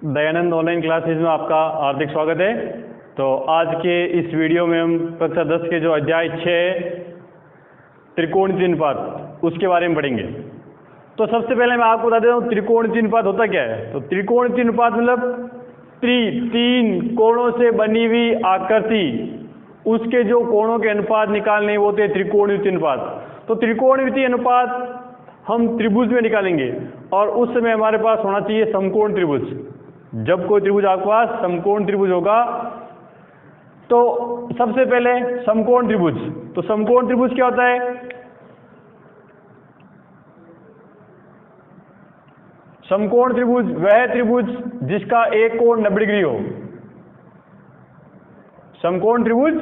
Dayanand online classes में आपका हार्दिक स्वागत है। तो आज के इस वीडियो में हम कक्षा 10 के जो अध्याय 6 त्रिकोणीय अनुपात उसके बारे में पढ़ेंगे। तो सबसे पहले मैं आपको बता देता हूँ त्रिकोणीय अनुपात होता क्या है। तो त्रिकोणीय अनुपात मतलब तीन कोणों से बनी हुई आकृति, उसके जो कोणों के अनुपात निकालने वो होते हैं त्रिकोणीय अनुपात। तो त्रिकोणीय अनुपात हम त्रिभुज में निकालेंगे और उस समय हमारे पास होना चाहिए समकोण त्रिभुज। जब कोई त्रिभुज आपके पास समकोण त्रिभुज होगा तो सबसे पहले समकोण त्रिभुज। तो समकोण त्रिभुज क्या होता है? समकोण त्रिभुज वह त्रिभुज जिसका एक कोण 90 डिग्री हो। समकोण त्रिभुज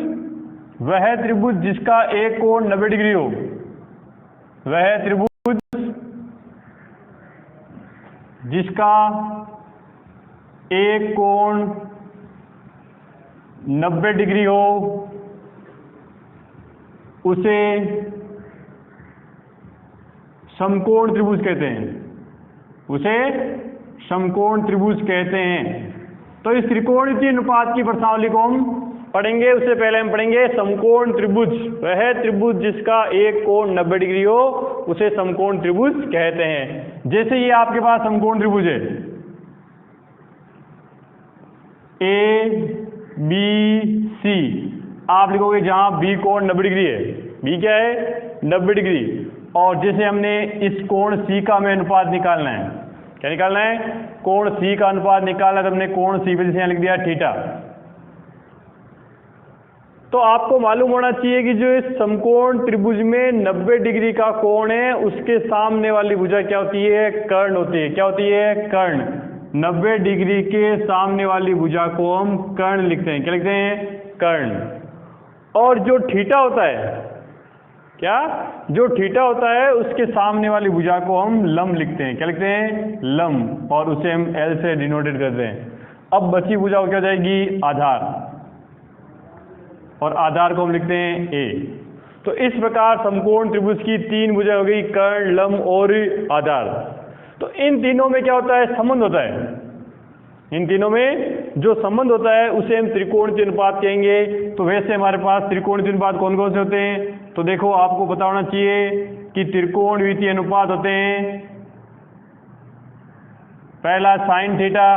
वह त्रिभुज जिसका एक कोण 90 डिग्री हो। वह त्रिभुज जिसका एक कोण 90 डिग्री हो उसे समकोण त्रिभुज कहते हैं। उसे समकोण त्रिभुज कहते हैं। तो इस त्रिकोणीय अनुपात की प्रश्नावली को हम पढ़ेंगे। उससे पहले हम पढ़ेंगे समकोण त्रिभुज वह त्रिभुज जिसका एक कोण 90 डिग्री हो उसे समकोण त्रिभुज कहते हैं। जैसे ये आपके पास समकोण त्रिभुज है ए बी सी, आप लिखोगे जहां बी कोण 90 डिग्री है। बी क्या है? 90 डिग्री। और जैसे हमने इस कोण सी का हमें अनुपात निकालना है। क्या निकालना है? कोण सी का अनुपात निकालना। तो हमने कोण सी पे जैसे यहां लिख दिया थीटा। तो आपको मालूम होना चाहिए कि जो इस समकोण त्रिभुज में 90 डिग्री का कोण है उसके सामने वाली भुजा क्या होती है? कर्ण होती है। क्या होती है? कर्ण। 90 डिग्री के सामने वाली भुजा को हम कर्ण लिखते हैं। क्या लिखते हैं? कर्ण। और जो थीटा होता है, क्या जो थीटा होता है उसके सामने वाली भुजा को हम लंब लिखते हैं। क्या लिखते हैं? लंब। और उसे हम एल से डिनोटेट करते हैं। अब बची भुजा क्या हो जाएगी? आधार। और आधार को हम लिखते हैं ए। तो इस प्रकार समकोण त्रिभुज की तीन भुजा हो गई, कर्ण, लंब और आधार। तो इन तीनों में क्या होता है? संबंध होता है। इन तीनों में जो संबंध होता है उसे हम त्रिकोणीय अनुपात कहेंगे। तो वैसे हमारे पास त्रिकोणीय अनुपात कौन कौन से होते हैं? तो देखो आपको पता होना चाहिए कि त्रिकोणीय अनुपात होते हैं। पहला साइन थीटा,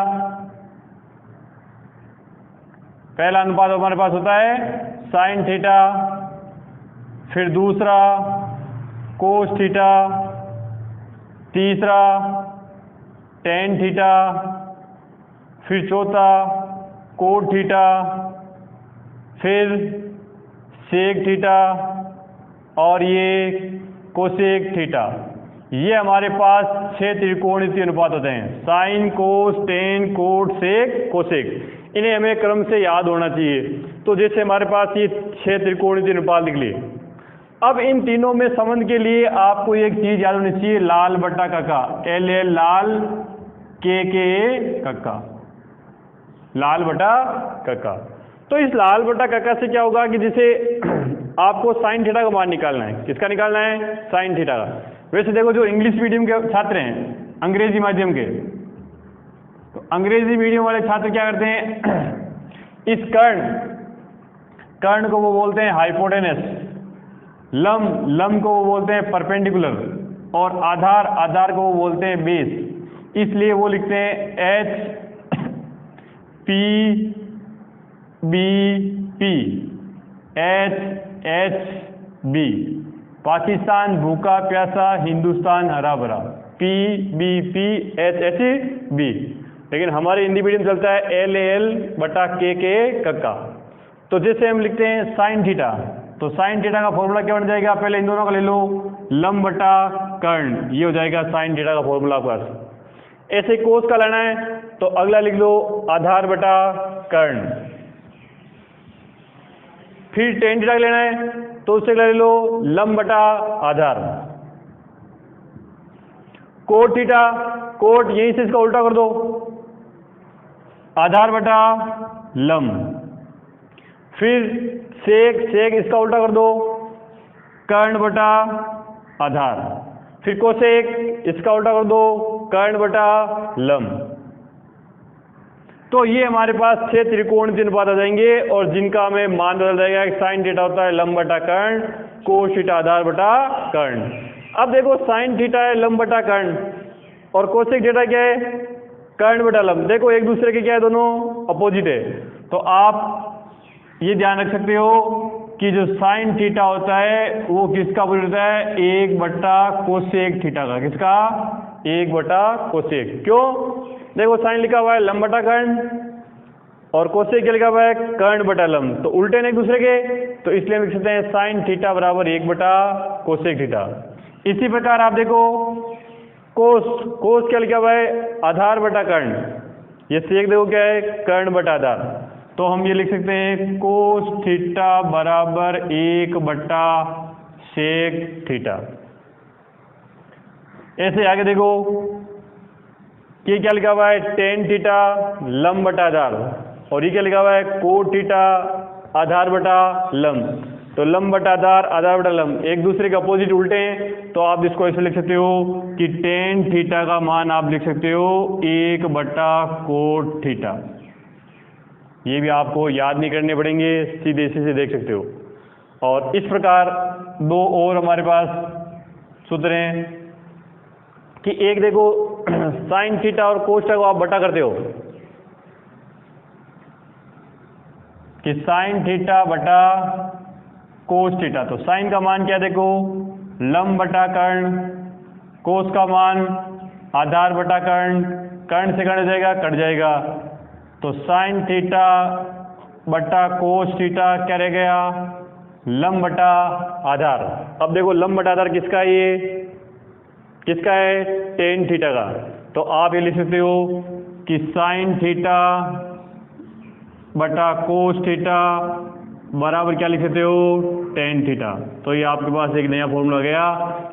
पहला अनुपात हमारे पास होता है साइन थीटा। फिर दूसरा कोस थीटा, तीसरा टेन थीटा, फिर चौथा कोट थीटा, फिर सेक थीटा और ये कोसेक थीटा। ये हमारे पास 6 त्रिकोणीय अनुपात होते हैं। साइन, कोस, टेन, कोट, सेक, कोसेक। इन्हें हमें क्रम से याद होना चाहिए। तो जैसे हमारे पास ये 6 त्रिकोणीय अनुपात लिख लिए। अब इन तीनों में संबंध के लिए आपको एक चीज याद होनी चाहिए, लाल बटा कक्का। एल एल लाल, के कक्का। लाल बटा कक्का। तो इस लाल बटा कक्का से क्या होगा कि जैसे आपको साइन थीटा का मान निकालना है। किसका निकालना है? साइन थीटा का। वैसे देखो जो इंग्लिश मीडियम के छात्र हैं, अंग्रेजी माध्यम के, तो अंग्रेजी मीडियम वाले छात्र क्या करते हैं इस कर्ण को वो बोलते हैं हाइपोटेनस, लंब को वो बोलते हैं परपेंडिकुलर और आधार को वो बोलते हैं बेस। इसलिए वो लिखते हैं H P B P, H B. Pakistan भूखा प्यासा, हिंदुस्तान हरा भरा। P B P H B. लेकिन हमारे हिंदी मीडियम चलता है एल एल बटा के कक्का। तो जैसे हम लिखते हैं साइन थीटा, तो साइन थीटा का फॉर्मूला क्या बन जाएगा? पहले इन दोनों का ले लो, लंब बटा कर्ण। ये हो जाएगा साइन थीटा का फॉर्मूला आपके पास। ऐसे कोस का लेना है तो अगला लिख लो आधार बटा कर्ण। फिर टेन थीटा लेना है तो उससे ले लो लंब बटा आधार। कोट थीटा, कोट यहीं से इसका उल्टा कर दो, आधार बटा लंब। फिर सेक इसका उल्टा कर दो, कर्ण बटा आधार। फिर कोसेक इसका उल्टा कर दो, कर्ण बटा लंब। तो ये हमारे पास 6 त्रिकोणीय अनुपात आ जाएंगे और जिनका हमें मान बदल जाएगा। साइन थीटा होता है लंब बटा कर्ण, कोस थीटा आधार बटा कर्ण। अब देखो साइन थीटा है लंब बटा कर्ण और कोसेक थीटा क्या है, कर्ण बटा लंब। देखो एक दूसरे के क्या है, दोनों अपोजिट है। तो आप ये ध्यान रख सकते हो कि जो साइन थीटा होता है वो किसका अपोजिट होता है, 1 बटा कोसेक थीटा का। किसका, 1 बटा कोसेक। क्यों, देखो साइन लिखा हुआ है लंब बटा कर्ण और कोसेक क्या लिखा हुआ है, कर्ण बटा लंब। तो उल्टे हैं एक दूसरे के, तो इसलिए हम लिख सकते हैं साइन थीटा बराबर 1 बटा कोसेक थीटा। इसी प्रकार आप देखो कोस क्या लिखा हुआ है, आधार बटा कर्ण। ये सेक देखो क्या है, कर्ण बटा आधार। तो हम ये लिख सकते हैं कोस थीटा बराबर 1 बटा सेक थीटा। ऐसे आगे देखो ये क्या लिखा हुआ है, टेन थीटा लंब बटा आधार और ये क्या लिखा हुआ है, कोट थीटा आधार बटा लंब। तो लंब बटा आधार, आधार बटा लंब एक दूसरे के अपोजिट उल्टे हैं। तो आप इसको ऐसे लिख सकते हो कि टेन थीटा का मान आप लिख सकते हो 1 बटा कोट थीटा। ये भी आपको याद नहीं करने पड़ेंगे, सीधे इसी से देख सकते हो। और इस प्रकार दो और हमारे पास सूत्र हैं कि एक देखो साइन थीटा और कोस थीटा को आप बटा करते हो कि साइन थीटा बटा कोस थीटा। तो साइन का मान क्या, देखो लंब बटा कर्ण, कोस का मान आधार बटा कर्ण, कर्ण से कर्ण जाएगा, कट जाएगा। तो साइन थीटा बटा कोस थीटा क्या रह गया, लंब बटा आधार। अब देखो लंब बटा आधार किसका है, ये किसका है, टेन थीटा का। तो आप ये लिख सकते हो कि साइन थीटा बटा कोस थीटा बराबर क्या लिख सकते हो, टेन थीटा। तो ये आपके पास एक नया फॉर्मूला गया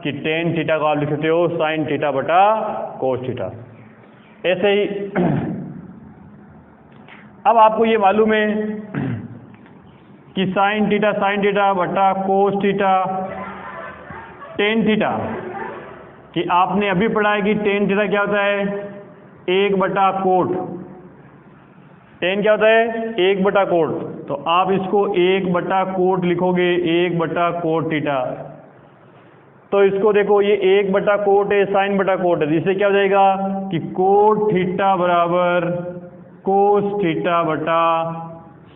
कि टेन थीटा को आप लिख सकते हो साइन थीटा बटा कोस थीटा। ऐसे ही अब आपको ये मालूम है कि साइन थीटा बटा कोस थीटा टेन थीटा, कि आपने अभी पढ़ा है कि टेन थीटा क्या होता है, 1 बटा कोट। टेन क्या होता है, 1 बटा कोट। तो आप इसको 1 बटा कोट लिखोगे, 1 बटा कोट थीटा। तो इसको देखो ये 1 बटा कोट है, साइन बटा कोट है, जिससे क्या हो जाएगा कि कोट थीटा बराबर कोस थीटा बटा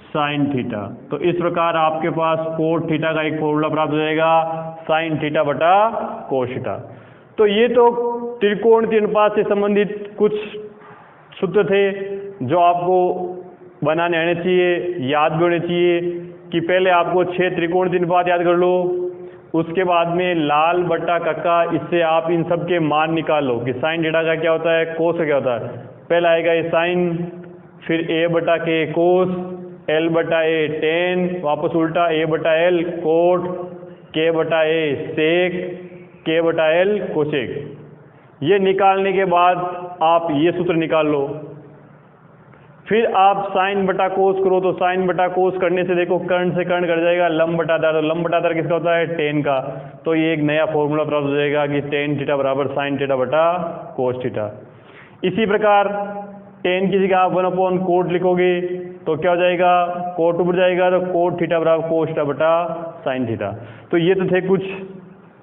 साइन थीटा। तो इस प्रकार आपके पास कोट थीटा का एक फॉर्मूला प्राप्त हो जाएगा, साइन थीटा बटा कोस थीटा। तो ये तो त्रिकोणीय अनुपात से संबंधित कुछ सूत्र थे जो आपको बनाने आने चाहिए, याद भी होने चाहिए। कि पहले आपको 6 त्रिकोणीय अनुपात याद कर लो, उसके बाद में लाल बट्टा कक्का, इससे आप इन सब के मान निकालो कि साइन थीटा का क्या होता है, कोस का क्या होता है। पहला आएगा ये साइन, फिर ए बटा के कोस, एल बटा ए टेन, वापस उल्टा ए बटा एल कोट, के बटा ए सेक, के बटा एल कोसेक। ये निकालने के बाद आप ये सूत्र निकाल लो। फिर आप साइन बटा कोस करो, तो साइन बटा कोस करने से देखो कर्ण से कर्ण कट जाएगा, लंब बटा आधार। तो लंब बटा आधार किसका होता है, टेन का। तो ये एक नया फॉर्मूला प्राप्त हो जाएगा कि टेन थीटा बराबर साइन थीटा बटा कोस थीटा। इसी प्रकार टेन की जगह आप 1 कोट लिखोगे तो क्या हो जाएगा, कोट ऊपर जाएगा, तो कोट थीटा बराबर कोस थीटा बटा साइन थीटा। तो ये तो थे कुछ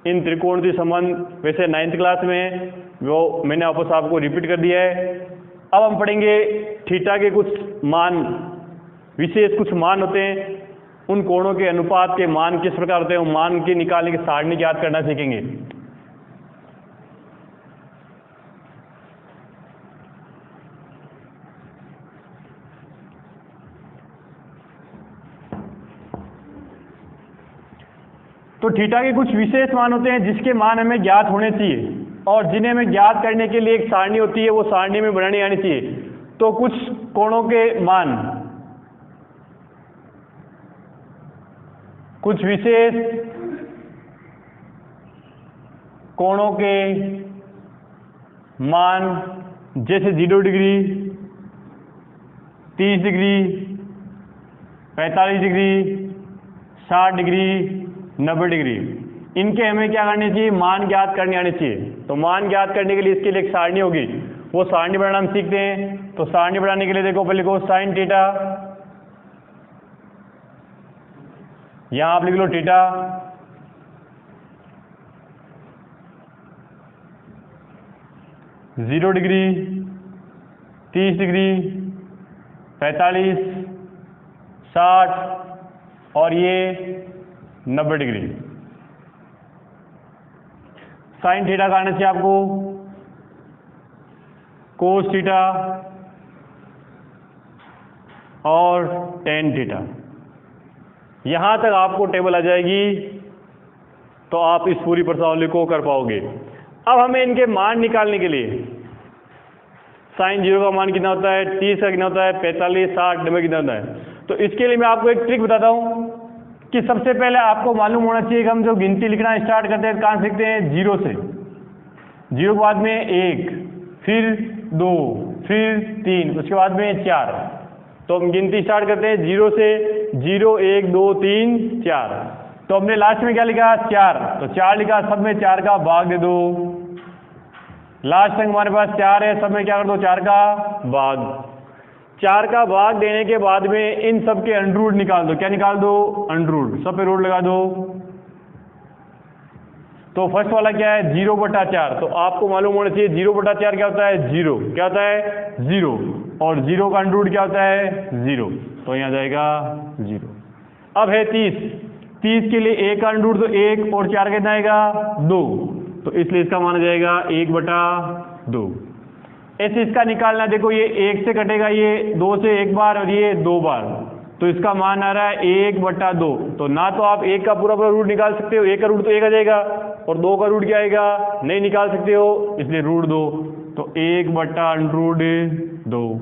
इन त्रिकोणीय संबंध, वैसे 9th क्लास में वो मैंने वापस आपको रिपीट कर दिया है। अब हम पढ़ेंगे थीटा के कुछ मान, विशेष कुछ मान होते हैं, उन कोणों के अनुपात के मान किस प्रकार होते हैं, उन मान के निकालने की सारणी याद करना सीखेंगे। तो थीटा के कुछ विशेष मान होते हैं जिसके मान हमें ज्ञात होने चाहिए और जिन्हें हमें ज्ञात करने के लिए एक सारणी होती है, वो सारणी में बनानी आनी चाहिए। तो कुछ कोणों के मान, कुछ विशेष कोणों के मान, जैसे 0 degree, 30 degree, 45 degree, 60 degree, 90 degree, इनके हमें क्या करनी चाहिए, मान ज्ञात करने आने चाहिए। तो मान ज्ञात करने के लिए इसके लिए एक सारणी होगी, वो सारणी बनाना हम सीखते हैं। तो सारणी बनाने के लिए देखो पहले लिखो साइन थीटा, यहां आप लिख लो थीटा, जीरो डिग्री, 30 डिग्री, 45, 60 और ये 90 डिग्री। साइन थीटा का आना चाहिए आपको कोस थीटा और टेन थीटा। यहां तक आपको टेबल आ जाएगी तो आप इस पूरी प्रश्नावली को कर पाओगे। अब हमें इनके मान निकालने के लिए साइन 0 का मान कितना होता है, 30 का कितना होता है, 45, 60, 90 कितना होता है। तो इसके लिए मैं आपको एक ट्रिक बताता हूं कि सबसे पहले आपको मालूम होना चाहिए कि हम जो गिनती लिखना स्टार्ट करते हैं कहां सीखते हैं, 0 से। 0 के बाद में 1, फिर 2, फिर 3, उसके बाद में 4। तो हम गिनती स्टार्ट करते हैं 0 से, 0, 1, 2, 3, 4। तो हमने लास्ट में क्या लिखा, 4। तो 4 लिखा, सब में 4 का भाग दे दो। लास्ट तक हमारे पास 4 है, सब में क्या कर दो, 4 का भाग। 4 का भाग देने के बाद में इन सब के अंडर रूट निकाल दो। क्या निकाल दो, अंडर रूट। सब पे रूट लगा दो। तो फर्स्ट वाला क्या है, 0/4। तो आपको मालूम होना चाहिए 0/4 क्या होता है, 0। क्या होता है, 0। और 0 का अंडर रूट क्या होता है, 0। तो यहाँ जाएगा 0। अब है 30। 30 के लिए 1 का अंडर रूट तो 1 और 4 कितना आएगा, 2। तो इसलिए इसका मान आ जाएगा 1/2। ऐसे इसका निकालना, देखो ये 1 से कटेगा, ये 2 से 1 बार और ये 2 बार। तो इसका मान आ रहा है 1/2। तो ना तो आप 1 का पूरा रूट निकाल सकते हो, 1 का रूट तो 1 आ जाएगा, और 2 का रूट क्या आएगा, नहीं निकाल सकते हो, इसलिए रूट 2। तो 1/√2।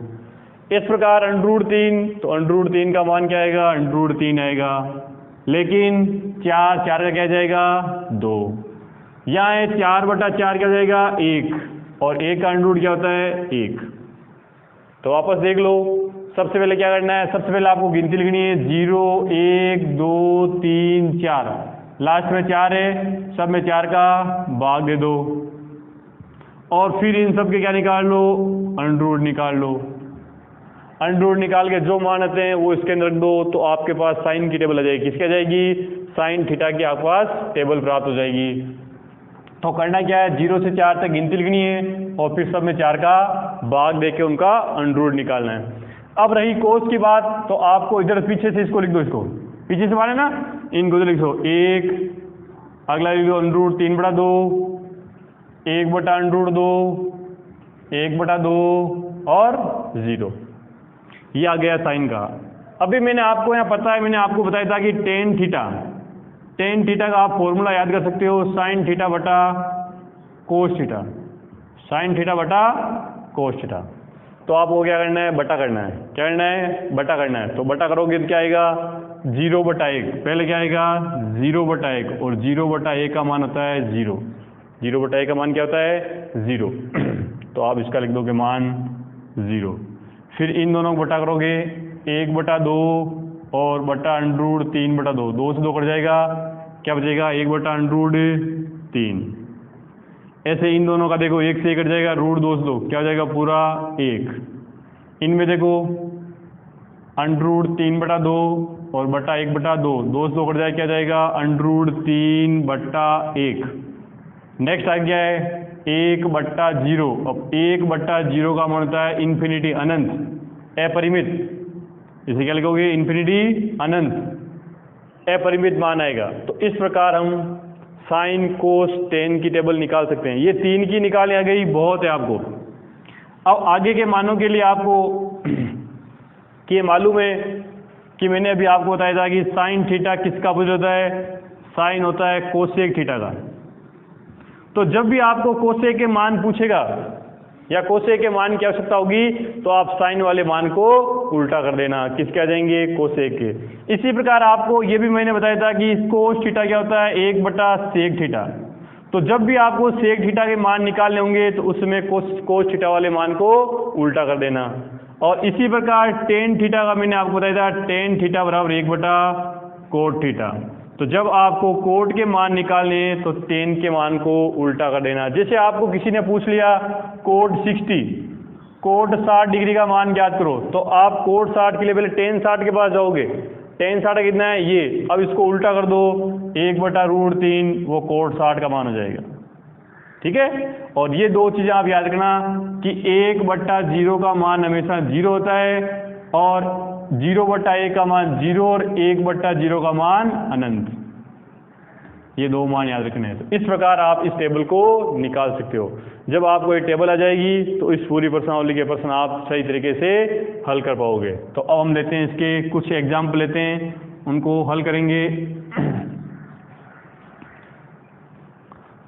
इस प्रकार √3, तो √3 का मान क्या आएगा, √3 आएगा। लेकिन 4 का क्या जाएगा, 2। यहाँ है 4/4 क्या जाएगा, 1। और 1 का अंडर रूट क्या होता है, 1। तो वापस देख लो। सबसे पहले क्या करना है, सबसे पहले आपको गिनती लिखनी है 0, 1, 2, 3, 4। लास्ट में 4 है, सब में 4 का भाग दे दो। और फिर इन सब के क्या निकाल लो, अंडर रूट निकाल लो। अंडर रूट निकाल के जो मान आते हैं वो इसके अंदर रख दो। तो आपके पास साइन की टेबल आ जाएगी। किसकी आ जाएगी, साइन थीटा की आपके पास टेबल प्राप्त हो जाएगी। तो करना क्या है, 0 से 4 तक गिनती लिखनी है और फिर सब में 4 का भाग देके उनका अंडर रूट निकालना है। अब रही कोस की बात, तो आपको इधर पीछे से इसको लिख दो, इसको पीछे से माने ना, इनको तो लिख दो 1, अगला लिख दो अंडर रूट 3/2, 1/√2, 1/2 और 0। ये आ गया साइन का। अभी मैंने आपको यहाँ पता है, मैंने आपको बताया था कि टेन थीटा का आप फॉर्मूला याद कर सकते हो, साइन थीटा बटा कोस थीटा। साइन थीटा बटा कोस थीटा। तो आपको क्या करना है, बटा करना है। क्या करना है, बटा करना है। तो बटा करोगे तो क्या आएगा, 0/1। पहले क्या आएगा, 0/1। और 0/1 का मान होता है 0। 0/1 का मान क्या होता है, 0। तो आप इसका लिख दोगे मान 0। फिर इन दोनों को बटा करोगे, 1/2 और बटा अंडर रूट 3/2। 2 से 2 कट जाएगा, क्या बचेगा, 1/√3। ऐसे इन दोनों का देखो 1 से 1 कट जाएगा, √2 से 2 क्या हो जाएगा, पूरा 1। इनमें देखो अंडर रूट 3/2 और बटा 1/2। 2 से 2 कट जाएगा, क्या जाएगा, √3/1। नेक्स्ट आ गया है 1/0। अब 1/0 का मान होता है इन्फिनिटी, अनंत, अपरिमित। इसे क्या लिखोगे, इन्फिनिटी, अनंत, अपरिमित मान आएगा। तो इस प्रकार हम साइन कोस टेन की टेबल निकाल सकते हैं। ये 3 की निकाल आ गई, बहुत है आपको। अब आगे के मानों के लिए आपको कि ये मालूम है कि मैंने अभी आपको बताया था कि साइन थीटा किसका अपोजिट होता है, साइन होता है कोसेक थीटा का। तो जब भी आपको कोसेक के मान पूछेगा या कोसेक के मान की आवश्यकता होगी, तो आप साइन वाले मान को उल्टा कर देना, किसके आ जाएंगे, कोसेक के। इसी प्रकार आपको ये भी मैंने बताया था कि कोस थीटा क्या होता है, 1/सेक थीटा। तो जब भी आपको सेक थीटा के मान निकालने होंगे तो उसमें कोस थीटा वाले मान को उल्टा कर देना। और इसी प्रकार टेन थीटा का मैंने आपको बताया था, टेन थीटा बराबर 1/कोट थीटा। तो जब आपको कोट के मान निकालने हैं तो टेन के मान को उल्टा कर देना। जैसे आपको किसी ने पूछ लिया कोट 60, कोट 60 डिग्री का मान ज्ञात करो, तो आप कोट 60 के लिए पहले टेन 60 के पास जाओगे। टेन 60 कितना है ये, अब इसको उल्टा कर दो 1/√3, वो कोट 60 का मान हो जाएगा। ठीक है, और ये दो चीज़ें आप याद रखना कि 1/0 का मान हमेशा 0 होता है और 0/1 का मान 0 और 1/0 का मान अनंत। ये दो मान याद रखने हैं। तो इस प्रकार आप इस टेबल को निकाल सकते हो। जब आपको ये टेबल आ जाएगी तो इस पूरी प्रश्नावली के प्रश्न आप सही तरीके से हल कर पाओगे। तो अब हम लेते हैं इसके कुछ एग्जाम्पल लेते हैं, उनको हल करेंगे।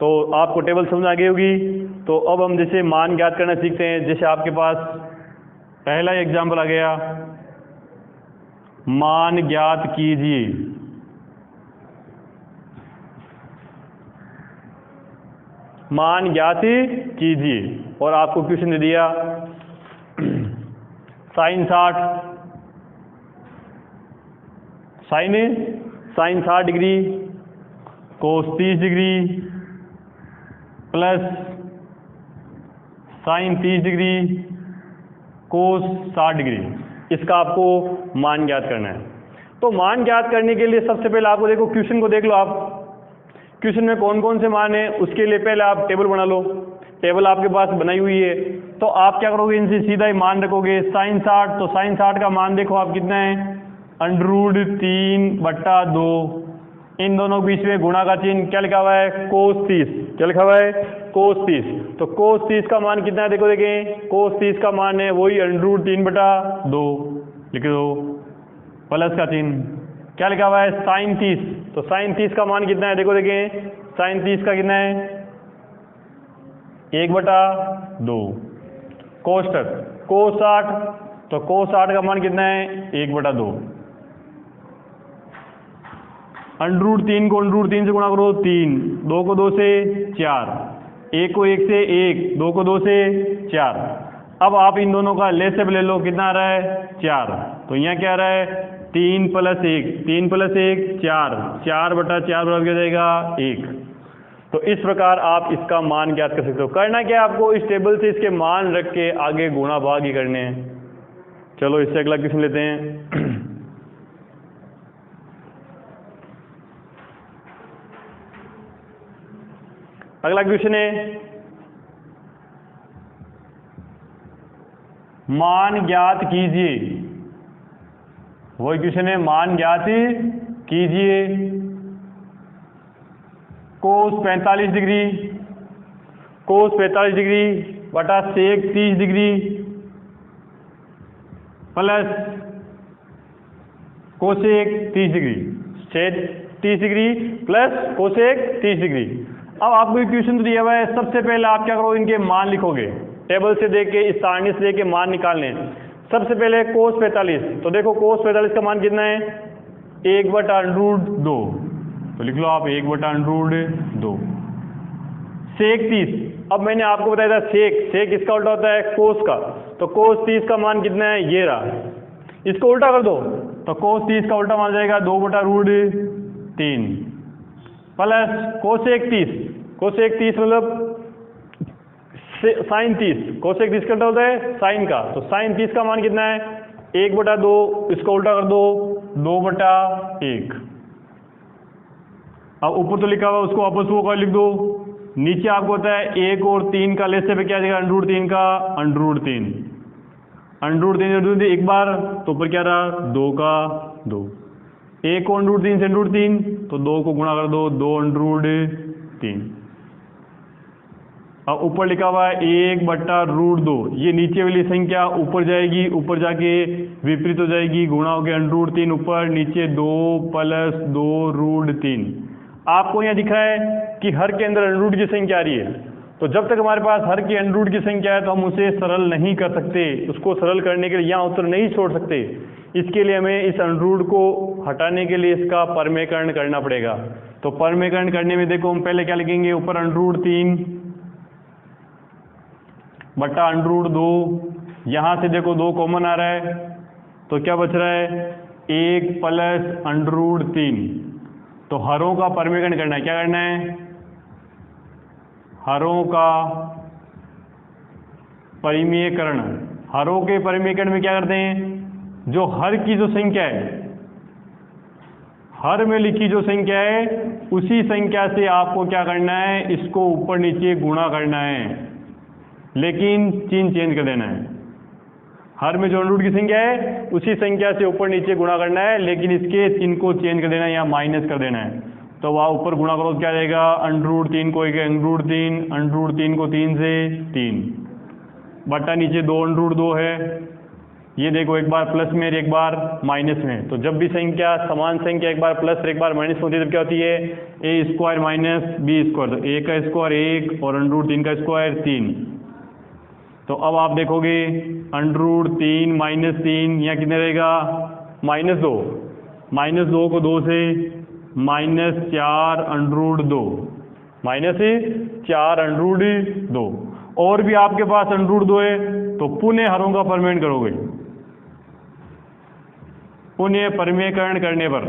तो आपको टेबल समझ आ गई होगी। तो अब हम जैसे मान ज्ञात करना सीखते हैं। जैसे आपके पास पहला एग्जाम्पल आ गया, मान ज्ञात कीजिए। मान ज्ञात कीजिए और आपको क्वेश्चन दे दिया sine 60 degree cos 30 degree plus sine 30 degree cos 60 degree, इसका आपको मान ज्ञात करना है। तो मान ज्ञात करने के लिए सबसे पहले आपको देखो क्वेश्चन को देख लो। आप क्वेश्चन में कौन कौन से मान है उसके लिए पहले आप टेबल बना लो। टेबल आपके पास बनाई हुई है, तो आप क्या करोगे, इनसे सीधा ही मान रखोगे। साइन 60, तो साइन 60 का मान देखो आप कितना है, √3/2। इन दोनों के बीच में गुणा का चिन्ह क्या लिखा हुआ है, कोस 30। क्या लिखा हुआ है, कोस 30। तो कोस 30 का मान कितना है, देखो देखें, कोस 30 का मान है वही √3/2 लिख दो, प्लस का चिन्ह। क्या लिखा हुआ है, साइन 30। तो साइन 30 का मान कितना है, देखो देखें, साइन 30 का कितना है, 1/2। कोष्टक कोस 60, तो कोस 60 का मान कितना है, 1/2। √3 को √3 से गुणा करो, 3, 2 को 2 से 4, 1 को 1 से 1, 2 को 2 से 4। अब आप इन दोनों का लेसेब ले लो, कितना आ रहा है, 4। तो यहाँ क्या आ रहा है, 3 + 1, 3 + 1 4, 4/4 बराबर क्या जाएगा, 1। तो इस प्रकार आप इसका मान ज्ञात कर सकते हो। करना क्या है आपको, इस टेबल से इसके मान रख के आगे गुणा भाग ही करने हैं। चलो इससे अगला क्वेश्चन लेते हैं। अगला क्वेश्चन है, मान ज्ञात कीजिए। वही क्वेश्चन है, मान ज्ञात कीजिए। कोस 45 डिग्री बटा सेक 30 डिग्री प्लस कोसेक 30 डिग्री, सेक 30 डिग्री प्लस कोसेक 30 डिग्री। अब आपको ये क्वेश्चन तो दिया हुआ है, सबसे पहले आप क्या करो, इनके मान लिखोगे। टेबल से देख के, इस सारणी से देख के मान निकालने। सबसे पहले कोस 45, तो देखो कोस 45 का मान कितना है, 1/√2। तो लिख लो आप 1/√2। सेक 30, अब मैंने आपको बताया था सेक इसका उल्टा होता है कोस का। तो कोस 30 का मान कितना है, ये रहा। इसको उल्टा कर दो, तो कोस 30 का उल्टा मान जाएगा 2/√3 प्लस कोसेक 30 मतलब साइन 30। कोसेक 30 का उल्टा होता है साइन का। तो साइन 30 का मान कितना है, 1/2। इसको उल्टा कर दो, 2/1। अब ऊपर तो लिखा हुआ उसको वापस वो कर लिख दो। नीचे आपको होता है 1 और 3 का लेस पे क्या जाएगा, √3 का √3 एक बार, तो ऊपर क्या रहा, 2 का 2। 1 को √3 से √3, तो 2 को गुणा कर दो, 2/√3। अब ऊपर लिखा हुआ है 1/√2। ये नीचे वाली संख्या ऊपर जाएगी, ऊपर जाके विपरीत हो जाएगी, गुणा हो गया √3 ऊपर, नीचे 2 + 2√3। आपको यहाँ दिख रहा है कि हर के अंदर √ की संख्या आ रही है। तो जब तक हमारे पास हर की √ की संख्या है तो हम उसे सरल नहीं कर सकते। उसको सरल करने के लिए यहाँ उत्तर नहीं छोड़ सकते। इसके लिए हमें इस √ को हटाने के लिए इसका परमेकरण करना पड़ेगा। तो परमेकरण करने में देखो हम पहले क्या लिखेंगे, ऊपर √3 बटा √2। यहाँ से देखो 2 कॉमन आ रहा है, तो क्या बच रहा है, 1 + √3 तो हरों का परिमेयकरण करना है। क्या करना है? हरों का परिमेयकरण। हरों के परिमेयकरण में क्या करते हैं? जो हर की जो संख्या है, हर में लिखी जो संख्या है, उसी संख्या से आपको क्या करना है? इसको ऊपर नीचे गुणा करना है, लेकिन चिन्ह चेंज कर देना है। हर में जो अंडर रूट की संख्या है, उसी संख्या से ऊपर नीचे गुणा करना है, लेकिन इसके चिन्ह को चेंज कर देना है या माइनस कर देना है। तो वहाँ ऊपर गुणा करो तो क्या रहेगा? अंडर रूट 3 को 1 अंडर रूट 3, अंडर रूट 3 को 3 से 3 बटा नीचे 2 अंडर रूट 2 है। ये देखो एक बार प्लस में एक बार माइनस में। तो जब भी संख्या समान संख्या एक बार प्लस और एक बार माइनस होती है तब क्या होती है? ए स्क्वायर माइनस बी स्क्वायर। तो ए का स्क्वायर 1 और अंडर रूट 3 का स्क्वायर 3। तो अब आप देखोगे अंडर रूट 3 माइनस 3 यहाँ कितने रहेगा? -2। -2 को 2 से -4 अंडर रूट 2, -4 अंडर रूट 2। और भी आपके पास अंडर रूट 2 है तो पुनः हरों का परिमेयकरण करोगे। पुनः परिमेयकरण करने पर,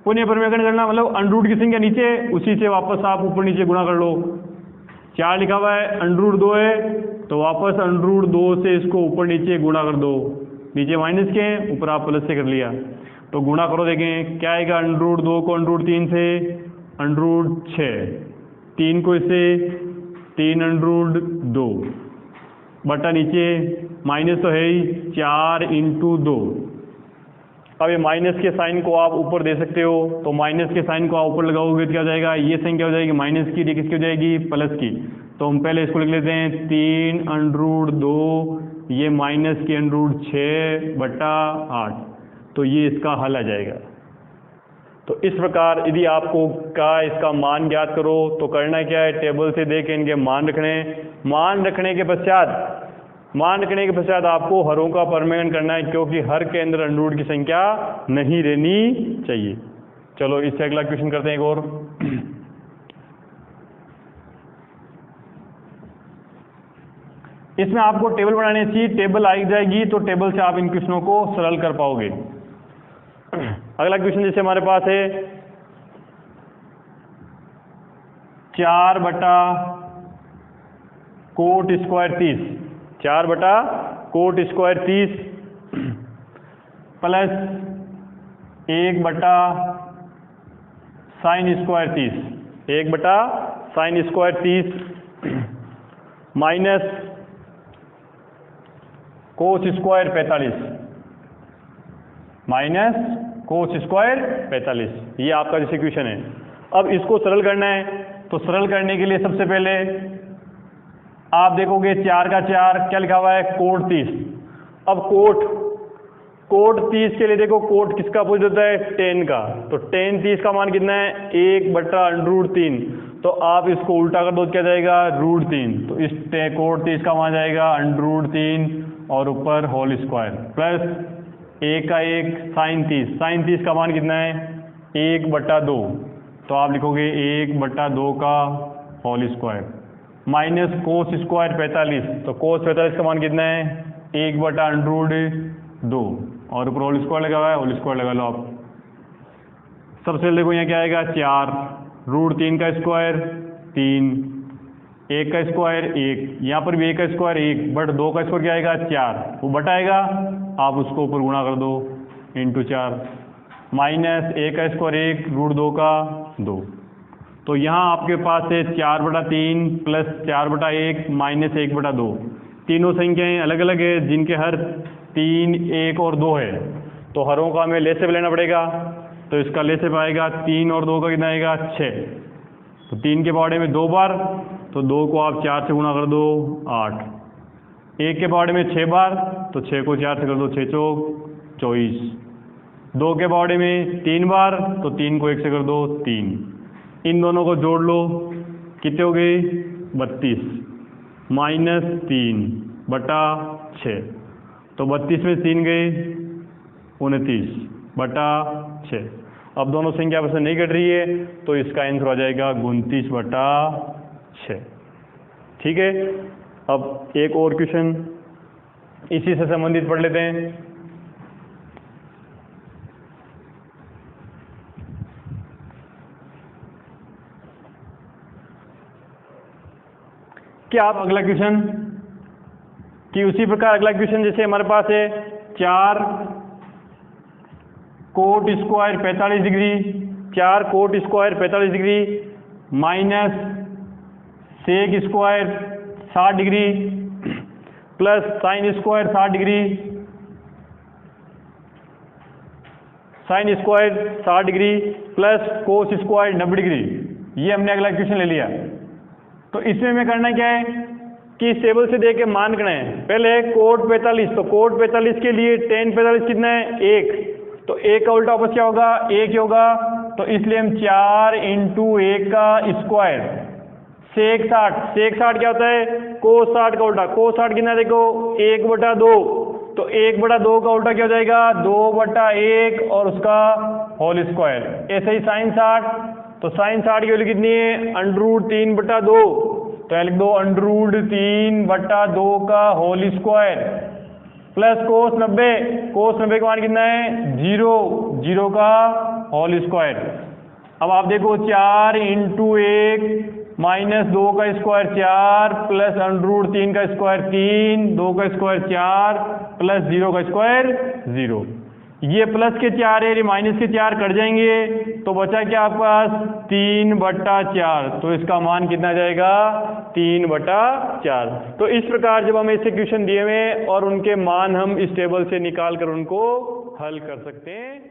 पुनः परिमेयकरण करना मतलब अंडर रूट की संख्या नीचे, उसी से वापस आप ऊपर नीचे गुणा कर लो। 4 लिखा हुआ है, अंडर रूट 2 है, तो वापस अंडर रूट 2 से इसको ऊपर नीचे गुणा कर दो। नीचे माइनस के, ऊपर आप प्लस से कर लिया। तो गुणा करो, देखें क्या आएगा? अंडर रूट 2 को अंडर रूट 3 से अंडर रूट 6, 3 को इससे 3 अंडर रूट 2 बटा नीचे माइनस तो है ही 4 × 2। अब ये माइनस के साइन को आप ऊपर दे सकते हो, तो माइनस के साइन को आप ऊपर लगाओगे तो क्या हो जाएगा? ये संख्या हो जाएगी माइनस की, ये किसकी हो जाएगी? प्लस की। तो हम पहले इसको लिख लेते हैं 3 अंडर रूट 2, ये माइनस की अंडर रूट 6 बटा 8। तो ये इसका हल आ जाएगा। तो इस प्रकार यदि आपको इसका मान ज्ञात करो तो करना क्या है? टेबल से देख के इनके मान रखने। मान रखने के पश्चात आपको हरों का परिमेयकरण करना है, क्योंकि हर के अंदर अंडर रूट की संख्या नहीं रहनी चाहिए। चलो इससे अगला क्वेश्चन करते हैं एक और। इसमें आपको टेबल बनानी चाहिए। टेबल आई जाएगी तो टेबल से आप इन क्वेश्चनों को सरल कर पाओगे। अगला क्वेश्चन जैसे हमारे पास है 4 बटा कोट स्क्वायर 30, 4 बटा कोट स्क्वायर 30 प्लस 1 बटा साइन स्क्वायर 30, 1 बटा sine square 30 minus cos square 45, minus cos square 45। ये आपका जैसे इक्वेशन है। अब इसको सरल करना है, तो सरल करने के लिए सबसे पहले आप देखोगे 4 का 4 क्या लिखा हुआ है? कोट 30। अब कोट 30 के लिए देखो, कोट किसका अपोजिट होता है? tan का। तो tan 30 का मान कितना है? 1 बटा अंडर रूट 3। तो आप इसको उल्टा कर दो, क्या जाएगा? रूट 3। तो इस कोट 30 का मान जाएगा अंडर रूट 3 और ऊपर होल स्क्वायर प्लस 1 का 1 साइन 30। साइन 30 का मान कितना है? 1 बटा 2। तो आप लिखोगे 1 बटा 2 का whole square minus cos square 45। तो कोस 45 का मान कितना है? 1 बटा अंडर रूट 2 और ऊपर होल स्क्वायर लगा हुआ है, होल स्क्वायर लगा लो आप। सबसे पहले देखो यहाँ क्या आएगा? 4 रूट 3 का स्क्वायर 3, 1 का स्क्वायर 1, यहाँ पर भी 1 का स्क्वायर 1 बट 2 का स्क्वायर क्या आएगा? 4। वो बटाएगा, आप उसको ऊपर गुणा कर दो इंटू 4 माइनस 1 का स्क्वायर 1 रूट 2 का 2। तो यहाँ आपके पास है 4 बटा 3 प्लस 4 बटा 1 माइनस 1 बटा 2। तीनों संख्याएं अलग अलग है जिनके हर 3, 1 और 2 है। तो हरों का हमें लेसेब लेना पड़ेगा। तो इसका लेसेब आएगा 3 और 2 का कितना आएगा? 6। तो 3 के बारे में 2 बार, तो 2 को आप 4 से गुणा कर दो 8। 1 के बारे में 6 बार, तो 6 को 4 से कर दो 6 चौक 24। 2 के बारे में 3 बार, तो 3 को 1 से कर दो 3। इन दोनों को जोड़ लो, कितने हो गए? 32 माइनस 3 बटा 6। तो 32 में 3 गए 29 बटा 6। अब दोनों संख्या आपस में नहीं कट रही है, तो इसका आंसर आ जाएगा 29 बटा 6। ठीक है। अब एक और क्वेश्चन इसी से संबंधित पढ़ लेते हैं। क्या आप अगला क्वेश्चन कि उसी प्रकार अगला क्वेश्चन जैसे हमारे पास है 4 cot square 45 degree, 4 cot square 45 degree minus sec square 60 degree plus sine square 60 degree, sine square 60 degree plus cos square 90 degree. ये हमने अगला क्वेश्चन ले लिया। तो इसमें हमें करना क्या है कि इस टेबल से देख के मान करना है। पहले कोट 45, तो कोट 45 के लिए tan 45 कितना है 1, तो 1 का उल्टा वापस क्या होगा 1 ही होगा, तो इसलिए हम 4 × 1 का स्क्वायर सेक 60, सेक 60 क्या होता है कोस 60 का उल्टा, कोस 60 कितना देखो 1/2, तो 1/2 का उल्टा क्या हो जाएगा 2/1 और उसका होल स्क्वायर। ऐसे ही साइन 60, तो साइन 60 की वैल्यू कितनी है √3/2, तो लिख दो √3/2 का होल स्क्वायर प्लस कोस 90, कोस 90 का मान कितना है 0 का होल स्क्वायर। अब आप देखो 4 × 1 माइनस 2 का स्क्वायर 4 प्लस √3 का स्क्वायर 3, 2 का स्क्वायर 4 प्लस 0 का स्क्वायर 0। ये प्लस के 4 है, माइनस के 4 कट जाएंगे, तो बचा क्या आपके पास 3/4, तो इसका मान कितना जाएगा 3/4। तो इस प्रकार जब हमें ऐसे क्वेश्चन दिए हुए और उनके मान हम इस टेबल से निकाल कर उनको हल कर सकते हैं।